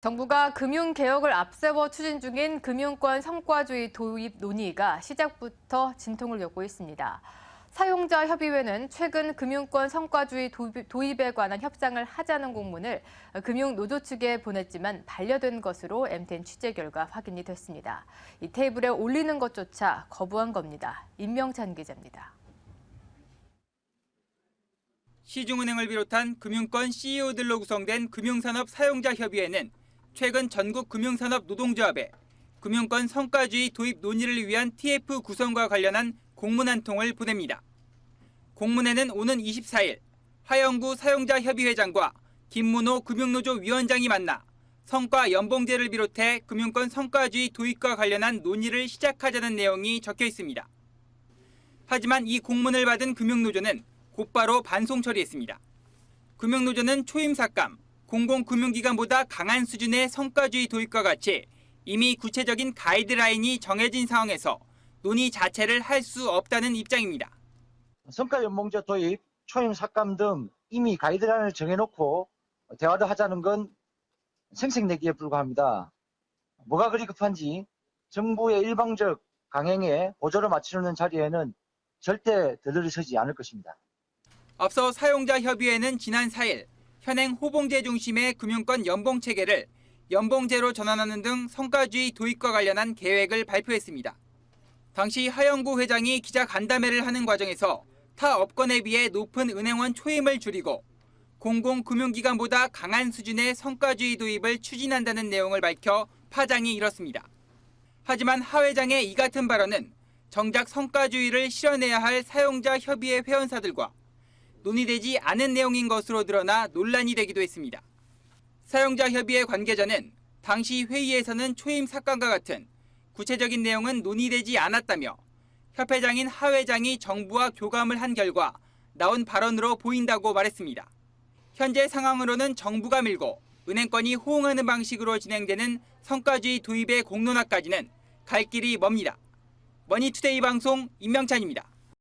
정부가 금융개혁을 앞세워 추진 중인 금융권 성과주의 도입 논의가 시작부터 진통을 겪고 있습니다. 사용자협의회는 최근 금융권 성과주의 도입에 관한 협상을 하자는 공문을 금융노조 측에 보냈지만 반려된 것으로 MTN 취재 결과 확인이 됐습니다. 이 테이블에 올리는 것조차 거부한 겁니다. 임명찬 기자입니다. 시중은행을 비롯한 금융권 CEO들로 구성된 금융산업 사용자협의회는 최근 전국 금융산업 노동조합에 금융권 성과주의 도입 논의를 위한 TF 구성과 관련한 공문 한 통을 보냅니다. 공문에는 오는 24일 화영구 사용자협의회장과 김문호 금융노조 위원장이 만나 성과 연봉제를 비롯해 금융권 성과주의 도입과 관련한 논의를 시작하자는 내용이 적혀 있습니다. 하지만 이 공문을 받은 금융노조는 곧바로 반송 처리했습니다. 금융노조는 초임 삭감, 공공금융기관보다 강한 수준의 성과주의 도입과 같이 이미 구체적인 가이드라인이 정해진 상황에서 논의 자체를 할 수 없다는 입장입니다. 성과연봉제 도입, 초임 삭감 등 이미 가이드라인을 정해놓고 대화를 하자는 건 생색내기에 불과합니다. 뭐가 그리 급한지 정부의 일방적 강행에 보조를 맞추는 자리에는 절대 들러리 서지 않을 것입니다. 앞서 사용자협의회는 지난 4일 현행 호봉제 중심의 금융권 연봉체계를 연봉제로 전환하는 등 성과주의 도입과 관련한 계획을 발표했습니다. 당시 하영구 회장이 기자 간담회를 하는 과정에서 타 업권에 비해 높은 은행원 초임을 줄이고 공공금융기관보다 강한 수준의 성과주의 도입을 추진한다는 내용을 밝혀 파장이 일었습니다. 하지만 하 회장의 이 같은 발언은 정작 성과주의를 실현해야 할 사용자협의회 회원사들과 논의되지 않은 내용인 것으로 드러나 논란이 되기도 했습니다. 사용자협의회 관계자는 당시 회의에서는 초임 삭감과 같은 구체적인 내용은 논의되지 않았다며 협회장인 하 회장이 정부와 교감을 한 결과 나온 발언으로 보인다고 말했습니다. 현재 상황으로는 정부가 밀고 은행권이 호응하는 방식으로 진행되는 성과주의 도입의 공론화까지는 갈 길이 멉니다. 머니투데이 방송 임명찬입니다.